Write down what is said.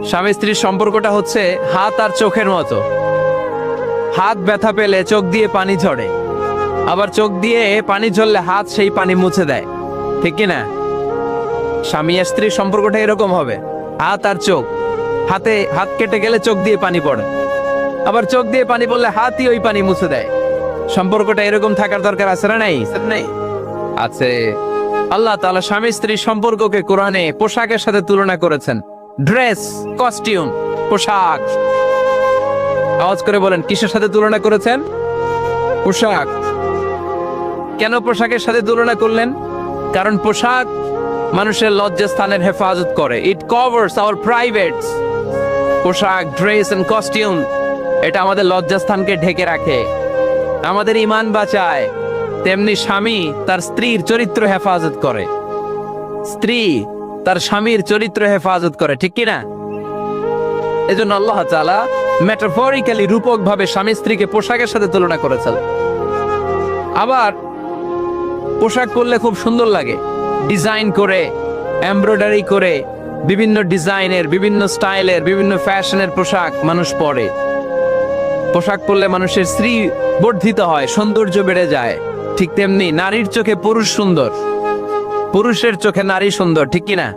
স্বামী স্ত্রীর সম্পর্কটা হচ্ছে হাত আর চোখের মতো। হাত ব্যথা পেলে চোখ দিয়ে পানি ঝরে, আবার চোখ দিয়ে পানি ঝরলে হাত সেই পানি মুছে দেয়, ঠিক কিনা? স্বামী আর স্ত্রীর সম্পর্কটা এরকম হবে, হাত আর চোখ। হাত কেটে গেলে চোখ দিয়ে পানি পড়ে, আবার চোখ দিয়ে পানি পড়লে হাতই ওই পানি মুছে দেয়। সম্পর্কটা এরকম থাকার দরকার আছে না নাই? আছে। আল্লাহ তাআলা স্বামী স্ত্রীর সম্পর্ককে কোরআনে পোশাকের সাথে তুলনা করেছেন। ড্রেস, কস্টিউম, পোশাক। আওয়াজ করে বলেন, কিসের সাথে তুলনা করেছেন? পোশাক। কেন পোশাকের সাথে তুলনা করলেন? কারণ পোশাক মানুষের লজ্জাস্থানের হেফাজত করে। ইট কভারস আওয়ার প্রাইভেটস। পোশাক, ড্রেস এন্ড কস্টিউম, এটা আমাদের লজ্জাস্থানকে ঢেকে রাখে, আমাদের ঈমান বাঁচায়। তেমনি স্বামী তার স্ত্রীর চরিত্র হেফাজত করে, স্ত্রী তার স্বামীর চরিত্র হেফাজত করে, ঠিক কিনা? এজন্য আল্লাহ তাআলা মেটাফরিক্যালি, রূপক ভাবে স্বামী স্ত্রীকে পোশাকের সাথে তুলনা করেছেন। আবার পোশাক পরলে খুব সুন্দর লাগে, ডিজাইন করে, এমব্রয়ডারি করে, বিভিন্ন ডিজাইনের, বিভিন্ন স্টাইলের, বিভিন্ন ফ্যাশনের পোশাক মানুষ পরে। পোশাক পরলে মানুষের স্ত্রী বর্ধিত হয়, সৌন্দর্য বেড়ে যায়। ঠিক তেমনি নারীর চোখে পুরুষ সুন্দর, পুরুষের চোখে নারী সুন্দর, ঠিক কিনা?